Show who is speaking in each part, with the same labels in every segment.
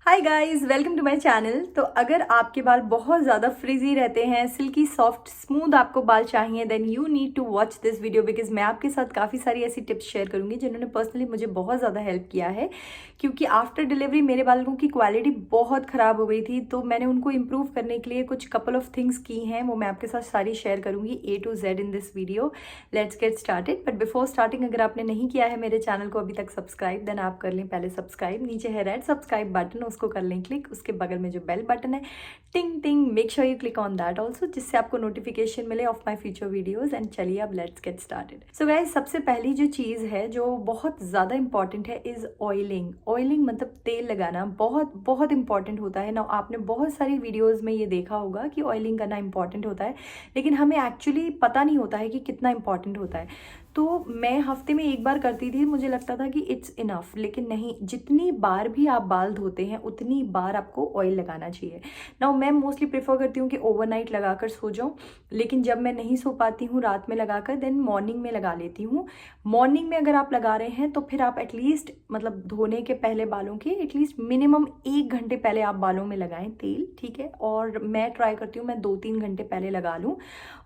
Speaker 1: Hi guys, welcome to my channel. तो अगर आपके बाल बहुत ज़्यादा फ्रिजी रहते हैं, सिल्की सॉफ्ट स्मूथ आपको बाल चाहिए, then you need to watch this video because मैं आपके साथ काफ़ी सारी ऐसी टिप्स शेयर करूंगी जिन्होंने पर्सनली मुझे बहुत ज़्यादा हेल्प किया है। क्योंकि आफ्टर डिलीवरी मेरे बालों की क्वालिटी बहुत ख़राब हो गई थी, तो मैंने उनको इम्प्रूव करने के लिए कुछ कपल ऑफ थिंग्स की हैं, वो मैं आपके साथ सारी शेयर करूंगी A to Z in this video. Let's get started. But before starting, अगर आपने नहीं किया है मेरे चैनल को अभी तक सब्सक्राइब, देन आप कर लें पहले सब्सक्राइब। नीचे है रेड सब्सक्राइब बटन, उसको कर लें क्लिक। उसके बगल में जो बेल बटन है, टिंग टिंग, make sure you click on that also, जिससे आपको नोटिफिकेशन मिले of my future videos. And चलिए अब let's get started. So guys, सबसे पहली जो चीज़ है जो बहुत ज़्यादा इंपॉर्टेंट है इज़ ऑयलिंग। ऑयलिंग मतलब तेल लगाना बहुत बहुत इंपॉर्टेंट होता है ना। आपने बहुत सारी वीडियोज़ में ये देखा होगा कि ऑयलिंग करना इंपॉर्टेंट होता है, लेकिन हमें एक्चुअली पता नहीं होता है कि कितना इंपॉर्टेंट होता है। तो मैं हफ्ते में एक बार करती थी, मुझे लगता था कि इट्स इनफ, लेकिन नहीं, जितनी बार भी आप बाल धोते हैं उतनी बार आपको ऑयल लगाना चाहिए। नाउ मैं मोस्टली प्रेफर करती हूँ कि ओवरनाइट लगाकर सो जाऊँ, लेकिन जब मैं नहीं सो पाती हूँ रात में लगाकर, देन मॉर्निंग में लगा लेती हूँ। मॉर्निंग में अगर आप लगा रहे हैं तो फिर आप एटलीस्ट मतलब धोने के पहले बालों के एटलीस्ट मिनिमम 1 घंटे पहले आप बालों में लगाएं तेल, ठीक है। और मैं ट्राई करती हूँ मैं 2-3 घंटे पहले लगा लूँ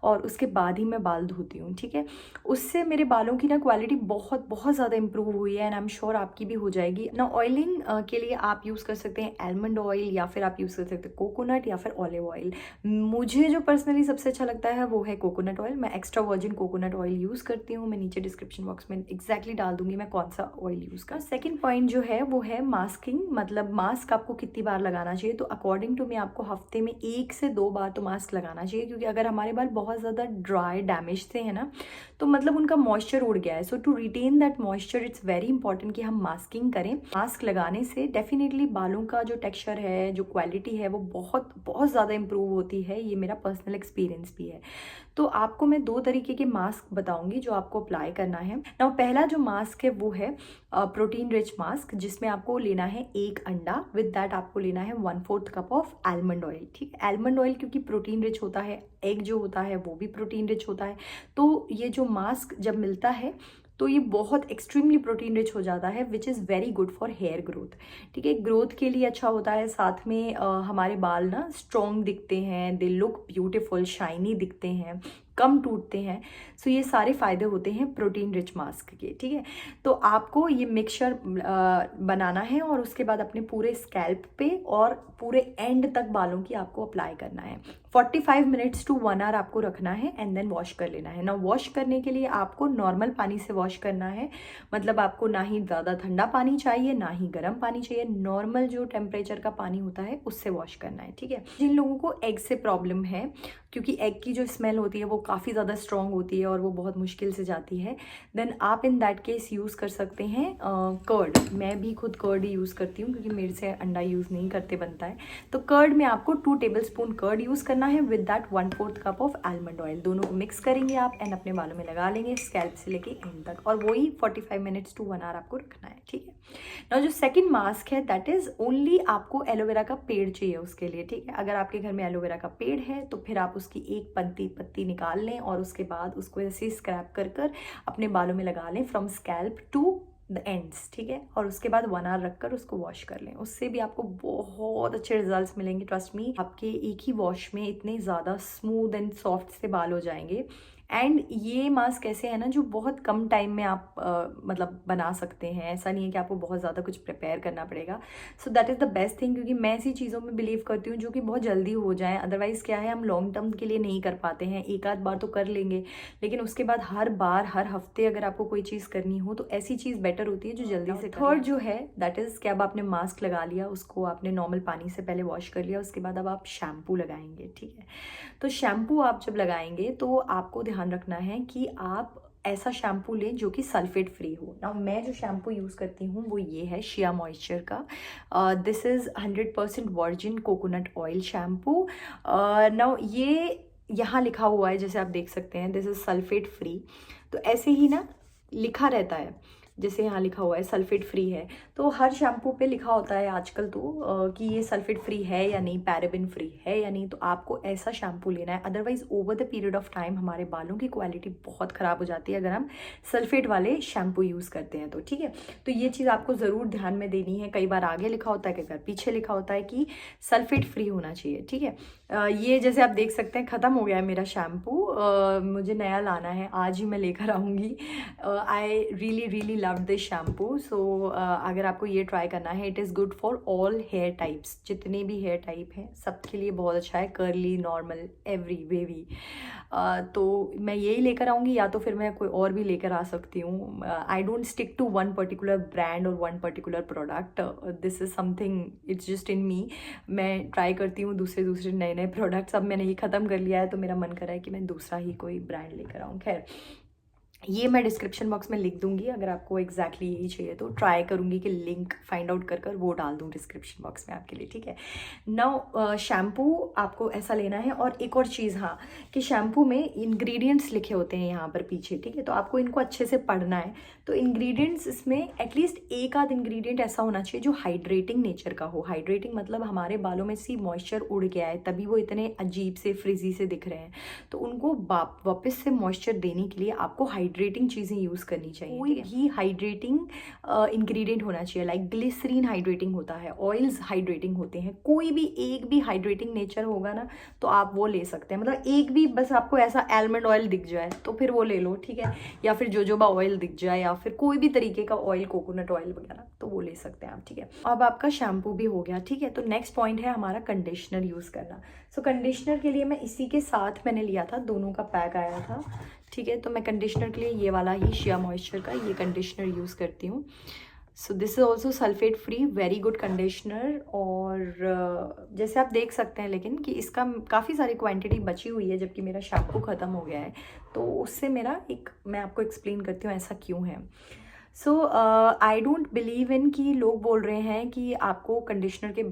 Speaker 1: और उसके बाद ही मैं बाल धोती हूँ, ठीक है। उससे मेरे बालों की ना क्वालिटी बहुत बहुत ज़्यादा इंप्रूव हुई है, एंड आई एम श्योर आपकी भी हो जाएगी ना। ऑयलिंग के लिए आप यूज़ कर सकते हैं आलमंड ऑयल, या फिर आप यूज़ कर सकते हैं कोकोनट या फिर ऑलिव ऑयल। मुझे जो पर्सनली सबसे अच्छा लगता है वो है कोकोनट ऑयल। मैं extra virgin coconut oil use करती हूँ। मैं नीचे डिस्क्रिप्शन बॉक्स में एग्जैक्टली डाल दूंगी मैं कौन सा ऑयल यूज़ कर। सेकेंड पॉइंट जो है वो है मास्किंग, मतलब मास्क आपको कितनी बार लगाना चाहिए। तो अकॉर्डिंग टू मी आपको हफ्ते में 1 से 2 बार तो मास्क लगाना चाहिए, क्योंकि अगर हमारे बाल बहुत ज़्यादा ड्राई डैमेज से है ना, तो मतलब उनका मॉइस्चर उड़ गया है। So to retain that moisture it's very important कि हम मास्किंग करें। मास्क लगाने से डेफिनेटली बालों का जो टेक्सचर है, जो क्वालिटी है, वो बहुत बहुत ज़्यादा इंप्रूव होती है। ये मेरा पर्सनल एक्सपीरियंस भी है। तो आपको मैं 2 तरीके के मास्क बताऊंगी जो आपको अप्लाई करना है ना। पहला जो मास्क है वो है प्रोटीन रिच मास्क, जिसमें आपको लेना है 1 अंडा। विद दैट आपको लेना है 1/4 कप ऑफ आलमंड ऑयल, ठीक है। आलमंड ऑयल क्योंकि प्रोटीन रिच होता है, एग जो होता है वो भी प्रोटीन रिच होता है। तो ये जो मास्क जब मिलता है तो ये बहुत एक्सट्रीमली प्रोटीन रिच हो जाता है, which is very good for hair growth, ठीक है। ग्रोथ के लिए अच्छा होता है। साथ में हमारे बाल ना स्ट्रॉन्ग दिखते हैं, दे लुक ब्यूटिफुल, शाइनी दिखते हैं, कम टूटते हैं। सो ये सारे फायदे होते हैं प्रोटीन रिच मास्क के, ठीक है। तो आपको ये मिक्सचर बनाना है और उसके बाद अपने पूरे स्कैल्प पे और पूरे एंड तक बालों की आपको अप्लाई करना है। 45 मिनट्स टू 1 आवर आपको रखना है एंड देन वॉश कर लेना है ना। वॉश करने के लिए आपको नॉर्मल पानी से वॉश करना है, मतलब आपको ना ही ज़्यादा ठंडा पानी चाहिए ना ही गर्म पानी चाहिए। नॉर्मल जो टेम्परेचर का पानी होता है उससे वॉश करना है, ठीक है। जिन लोगों को एग से प्रॉब्लम है, क्योंकि एग की जो स्मेल होती है वो काफ़ी ज़्यादा स्ट्रॉन्ग होती है और वो बहुत मुश्किल से जाती है, देन आप इन दैट केस यूज़ कर सकते हैं कर्ड। मैं भी खुद कर्ड ही यूज़ करती हूँ, क्योंकि मेरे से अंडा यूज़ नहीं करते बनता है। तो कर्ड में आपको 2 टेबलस्पून कर्ड यूज़ करना है with that 1/4 cup of almond oil. दोनों को मिक्स करेंगे आप एंड अपने बालों में लगा लेंगे स्कैल्प से लेके एंड तक, और वही 45 मिनट्स टू 1 आवर आपको रखना है, ठीक है ना। जो सेकंड मास्क है दैट इज ओनली आपको एलोवेरा का पेड़ चाहिए उसके लिए, ठीक है। अगर आपके घर में एलोवेरा का पेड़ है तो फिर आप उसकी एक पत्ती निकाल लें और उसके बाद उसको ऐसे स्क्रैप कर कर अपने बालों में लगा लें from scalp to the ends, ठीक है। और उसके बाद 1 आवर रखकर उसको वॉश कर लें। उससे भी आपको बहुत अच्छे रिजल्ट्स मिलेंगे, ट्रस्ट मी। आपके एक ही वॉश में इतने ज़्यादा स्मूथ एंड सॉफ्ट से बाल हो जाएंगे। एंड ये मास्क ऐसे है ना जो बहुत कम टाइम में आप मतलब बना सकते हैं। ऐसा नहीं है कि आपको बहुत ज़्यादा कुछ प्रिपेयर करना पड़ेगा। सो that is the best thing, क्योंकि मैं ऐसी चीज़ों में बिलीव करती हूँ जो कि बहुत जल्दी हो जाए। अदरवाइज़ क्या है, हम लॉन्ग टर्म के लिए नहीं कर पाते हैं। एक आध बार तो कर लेंगे, लेकिन उसके बाद हर बार हर हफ्ते अगर आपको कोई चीज़ करनी हो तो ऐसी चीज़ बेटर होती है जो जल्दी से। थर्ड जो है दैट इज़ कि अब आपने मास्क लगा लिया, उसको आपने नॉर्मल पानी से पहले वॉश कर लिया, उसके बाद अब आप शैम्पू लगाएंगे, ठीक है। तो शैम्पू आप जब लगाएंगे तो आपको ध्यान रखना है कि आप ऐसा शैम्पू लें जो कि सल्फेट फ्री हो ना। मैं जो शैम्पू यूज़ करती हूँ वो ये है शिया मॉइस्चर का। This is 100% virgin coconut oil shampoo. ना ये यहाँ लिखा हुआ है, जैसे आप देख सकते हैं, दिस इज़ सल्फेट फ्री। तो ऐसे ही ना लिखा रहता है, जैसे यहाँ लिखा हुआ है सल्फेट फ्री है, तो हर शैम्पू पे लिखा होता है आजकल तो कि ये सल्फेट फ्री है या नहीं, पैराबेन फ्री है या नहीं। तो आपको ऐसा शैम्पू लेना है, otherwise over the period of time हमारे बालों की क्वालिटी बहुत ख़राब हो जाती है अगर हम सल्फेट वाले शैम्पू यूज़ करते हैं तो, ठीक है। तो ये चीज़ आपको ज़रूर ध्यान में देनी है। कई बार आगे लिखा होता है, कई बार पीछे लिखा होता है कि सल्फेट फ्री होना चाहिए, ठीक है। ये जैसे आप देख सकते हैं ख़त्म हो गया है मेरा शैम्पू, मुझे नया लाना है, आज ही मैं लेकर आऊँगी। I really love this shampoo. So अगर आपको ये ट्राई करना है, it is good for all hair types, जितने भी हेयर टाइप हैं सबके लिए बहुत अच्छा है, कर्ली, नॉर्मल, एवरी, वेवी। तो मैं यही लेकर आऊँगी, या तो फिर मैं कोई और भी लेकर आ सकती हूँ। I don't stick to one particular brand और one particular product, this is something, it's just in me. मैं ट्राई करती हूँ दूसरे नए नए प्रोडक्ट्स। अब मैंने ये ख़त्म कर लिया है तो मेरा मन कर रहा है कि मैं दूसरा ही कोई ब्रांड लेकर आऊँ। खैर, ये मैं डिस्क्रिप्शन बॉक्स में लिख दूंगी, अगर आपको एग्जैक्टली यही चाहिए तो ट्राई करूंगी कि लिंक फाइंड आउट कर वो डाल दूं डिस्क्रिप्शन बॉक्स में आपके लिए, ठीक है। नाउ शैम्पू आपको ऐसा लेना है। और एक और चीज़, हाँ, कि शैम्पू में इंग्रेडिएंट्स लिखे होते हैं यहाँ पर पीछे, ठीक है, तो आपको इनको अच्छे से पढ़ना है। तो इंग्रेडिएंट्स इसमें एटलीस्ट एक आध इंग्रेडिएंट ऐसा होना चाहिए जो हाइड्रेटिंग नेचर का हो। हाइड्रेटिंग मतलब हमारे बालों में सी मॉइस्चर उड़ गया है तभी वो इतने अजीब से फ्रिजी से दिख रहे हैं, तो उनको वापस से मॉइस्चर देने के लिए आपको हाइड्रेटिंग चीज़ें यूज़ करनी चाहिए। कोई भी हाइड्रेटिंग इंग्रेडिएंट होना चाहिए, लाइक ग्लिसरीन हाइड्रेटिंग होता है, ऑयल्स हाइड्रेटिंग होते हैं, कोई भी एक भी हाइड्रेटिंग नेचर होगा ना तो आप वो ले सकते हैं। मतलब एक भी, बस आपको ऐसा आलमंड ऑयल दिख जाए तो फिर वो ले लो, ठीक है, या फिर जोजोबा ऑयल दिख जाए, या फिर कोई भी तरीके का ऑयल, कोकोनट ऑयल वगैरह, तो वो ले सकते हैं आप, ठीक है। अब आपका शैम्पू भी हो गया, ठीक है। तो नेक्स्ट पॉइंट है हमारा कंडीशनर यूज़ करना। सो कंडीशनर के लिए मैं इसी के साथ मैंने लिया था, दोनों का पैक आया था, ठीक है। तो मैं कंडीशनर के लिए ये वाला ही शिया मॉइस्चर का ये कंडीशनर यूज़ करती हूँ। So this is also sulphate free, very good conditioner. और जैसे आप देख सकते हैं लेकिन कि इसका काफ़ी सारी क्वांटिटी बची हुई है जबकि मेरा शैम्पू ख़त्म हो गया है, तो उससे मेरा एक, मैं आपको एक्सप्लेन करती हूँ ऐसा क्यों है। सो आई डोंट बिलीव इन कि लोग बोल रहे हैं कि आपको कंडीशनर के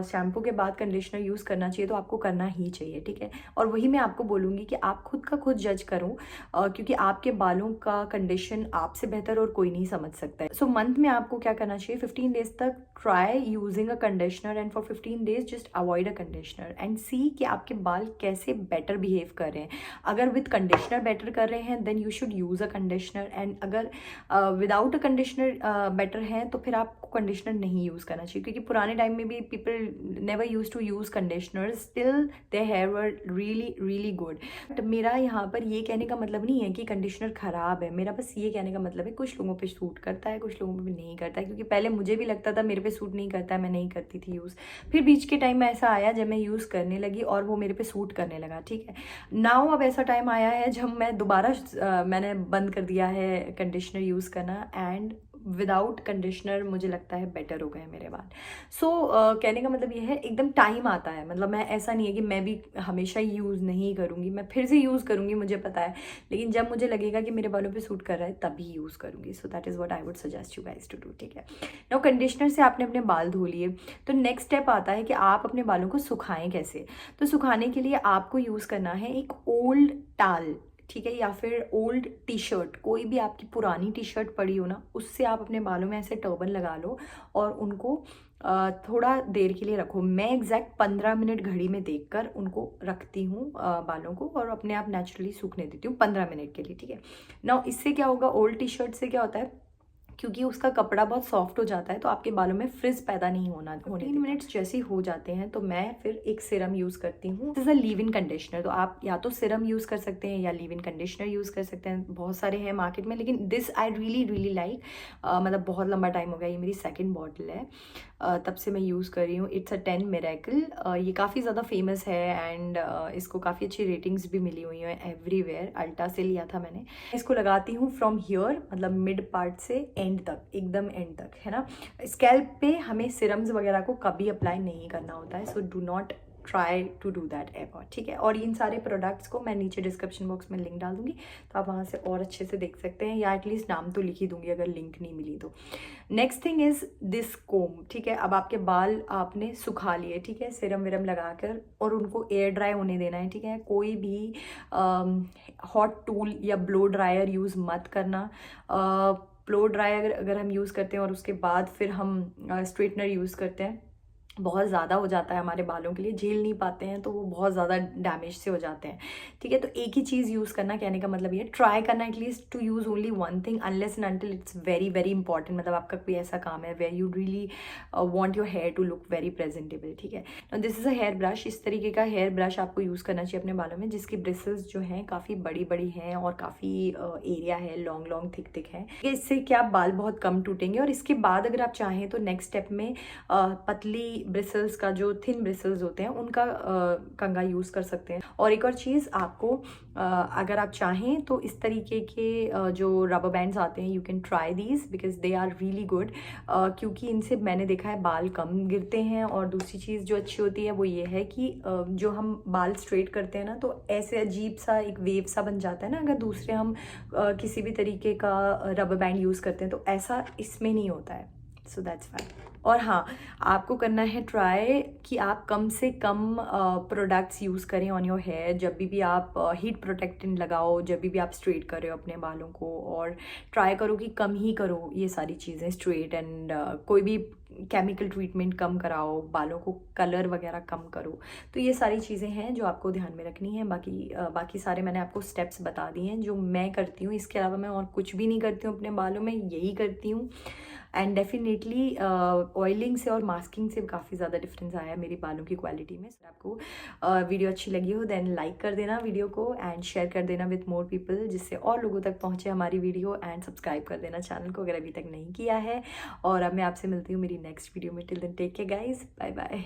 Speaker 1: शैम्पू के बाद कंडीशनर यूज़ करना चाहिए, तो आपको करना ही चाहिए, ठीक है। और वही मैं आपको बोलूँगी कि आप खुद का खुद जज करो, क्योंकि आपके बालों का कंडीशन आपसे बेहतर और कोई नहीं समझ सकता है। सो मंथ में आपको क्या करना चाहिए, 15 डेज तक try using a conditioner, and for 15 days just avoid a conditioner and see कि आपके बाल कैसे बेटर बिहेव कर रहे हैं। अगर विद कंडीशनर बेटर कर रहे हैं then you should use a conditioner, and अगर विदाउट कंडीशनर बेटर है तो फिर आपको कंडीशनर नहीं यूज़ करना चाहिए, क्योंकि पुराने टाइम में भी people never use to use conditioner, still they hair were really good. But मेरा यहाँ पर ये कहने का मतलब नहीं है कि कंडीशनर ख़राब है, मेरा बस ये कहने का मतलब है कुछ लोगों पे सूट करता है, कुछ लोगों पे नहीं करता है। क्योंकि पहले मुझे भी लगता था मेरे पे सूट नहीं करता है, मैं नहीं करती थी यूज़, फिर बीच के टाइम में ऐसा आया जब मैं यूज़ करने लगी और वो मेरे पे सूट करने लगा, ठीक है। नाउ अब ऐसा टाइम आया है जब मैं दोबारा मैंने बंद कर दिया है कंडीशनर यूज़ करना, एंड विदाउट कंडीशनर मुझे लगता है बेटर हो गए मेरे बाल। सो कहने का मतलब ये है, एकदम टाइम आता है, मतलब मैं, ऐसा नहीं है कि मैं भी हमेशा ही यूज़ नहीं करूँगी, मैं फिर से यूज़ करूँगी, मुझे पता है, लेकिन जब मुझे लगेगा कि मेरे बालों पे सूट कर रहा है तभी यूज़ करूँगी। So that is what I would suggest you guys to do, ठीक है। नाउ कंडीशनर से आपने अपने बाल धो लिए, तो नेक्स्ट स्टेप आता है कि आप अपने बालों को सुखाएं कैसे। तो सुखाने के लिए आपको यूज़ करना है एक ओल्ड टाल, ठीक है, या फिर ओल्ड टी शर्ट, कोई भी आपकी पुरानी टी शर्ट पड़ी हो ना, उससे आप अपने बालों में ऐसे टर्बन लगा लो और उनको थोड़ा देर के लिए रखो। मैं एग्जैक्ट 15 मिनट घड़ी में देखकर उनको रखती हूँ बालों को, और अपने आप नेचुरली सूखने देती हूँ 15 मिनट के लिए, ठीक है। नाउ इससे क्या होगा, ओल्ड टी शर्ट से क्या होता है, क्योंकि उसका कपड़ा बहुत सॉफ्ट हो जाता है तो आपके बालों में फ्रिज पैदा नहीं होने 3 मिनट्स जैसे हो जाते हैं तो मैं फिर एक सीरम यूज़ करती हूँ, this is a leave in conditioner. तो आप या तो सीरम यूज़ कर सकते हैं या लीव इन कंडीशनर यूज़ कर सकते हैं, बहुत सारे हैं मार्केट में, लेकिन दिस आई रियली लाइक, मतलब बहुत लंबा टाइम हो गया, ये मेरी सेकेंड बॉटल है, तब से मैं यूज़ कर रही हूँ। इट्स अ 10 मिरेकल, ये काफ़ी ज़्यादा फेमस है एंड इसको काफ़ी अच्छी रेटिंग्स भी मिली हुई हैं एवरीवेयर, अल्टा से लिया था मैंने। इसको लगाती हूँ फ्रॉम हियर, मतलब मिड पार्ट से एंड तक, एकदम एंड तक, है ना। स्कैल्प पे हमें सिरम्स वगैरह को कभी अप्लाई नहीं करना होता है, so do not try to do that ever, ठीक है। और इन सारे प्रोडक्ट्स को मैं नीचे डिस्क्रिप्शन बॉक्स में लिंक डाल दूंगी, तो आप वहाँ से और अच्छे से देख सकते हैं, या एटलीस्ट नाम तो लिख ही दूंगी अगर लिंक नहीं मिली तो। नेक्स्ट थिंग इज़ दिस कोम, ठीक है। अब आपके बाल आपने सुखा लिए, ठीक है, सिरम विरम लगाकर, और उनको एयर ड्राई होने देना है, ठीक है। कोई भी हॉट टूल या ब्लो ड्रायर यूज़ मत करना, ब्लो ड्राई अगर हम यूज़ करते हैं और उसके बाद फिर हम स्ट्रेटनर यूज़ करते हैं, बहुत ज़्यादा हो जाता है हमारे बालों के लिए, झेल नहीं पाते हैं, तो वो बहुत ज़्यादा डैमेज से हो जाते हैं। ठीक है, तो एक ही चीज़ यूज़ करना, कहने का मतलब ये ट्राई करना at least to use only one thing unless and until it's very very important, मतलब आपका कोई ऐसा काम है where you really want your hair to look very presentable. ठीक है, this is a hair brush. इस तरीके का हेयर ब्रश आपको यूज़ करना चाहिए अपने बालों में जिसकी ब्रिसल्स जो हैं काफ़ी बड़ी बड़ी हैं और काफ़ी एरिया है, लॉन्ग लॉन्ग थिक थिक है। इससे क्या बाल बहुत कम टूटेंगे। और इसके बाद अगर आप चाहें तो नेक्स्ट स्टेप में पतली ब्रिसल्स का, जो थिन ब्रिसल्स होते हैं उनका कंघा यूज़ कर सकते हैं। और एक और चीज़ आपको अगर आप चाहें तो इस तरीके के जो रबर बैंड्स आते हैं, you can try these because they are really good, क्योंकि इनसे मैंने देखा है बाल कम गिरते हैं। और दूसरी चीज़ जो अच्छी होती है वो ये है कि जो हम बाल स्ट्रेट करते हैं ना, तो ऐसे अजीब सा एक वेव सा बन जाता है ना अगर दूसरे हम किसी भी तरीके का रबर बैंड यूज़ करते हैं, तो ऐसा इसमें नहीं होता है। So that's fine. और हाँ, आपको करना है ट्राई कि आप कम से कम प्रोडक्ट्स यूज़ करें ऑन योर हेयर। जब भी आप हीट प्रोटेक्टेंट लगाओ, जब भी आप स्ट्रेट कर रहे हो अपने बालों को, और ट्राई करो कि कम ही करो ये सारी चीज़ें स्ट्रेट, एंड कोई भी केमिकल ट्रीटमेंट कम कराओ, बालों को कलर वगैरह कम करो। तो ये सारी चीज़ें हैं जो आपको ध्यान में रखनी है। बाकी सारे मैंने आपको स्टेप्स बता दिए हैं जो मैं करती हूँ। इसके अलावा मैं और कुछ भी नहीं करती हूँ अपने बालों में, यही करती हूँ। एंड डेफिनेटली ऑयलिंग से और मास्किंग से काफ़ी ज़्यादा डिफरेंस आया है मेरी बालों की क्वालिटी में। अगर आपको वीडियो अच्छी लगी हो देन लाइक कर देना वीडियो को, एंड शेयर कर देना विथ मोर पीपल जिससे और लोगों तक पहुँचे हमारी वीडियो, एंड सब्सक्राइब कर देना चैनल को अगर अभी तक नहीं किया है। और अब मैं आपसे मिलती हूँ मेरी नेक्स्ट वीडियो में। Till then take care guys, bye bye.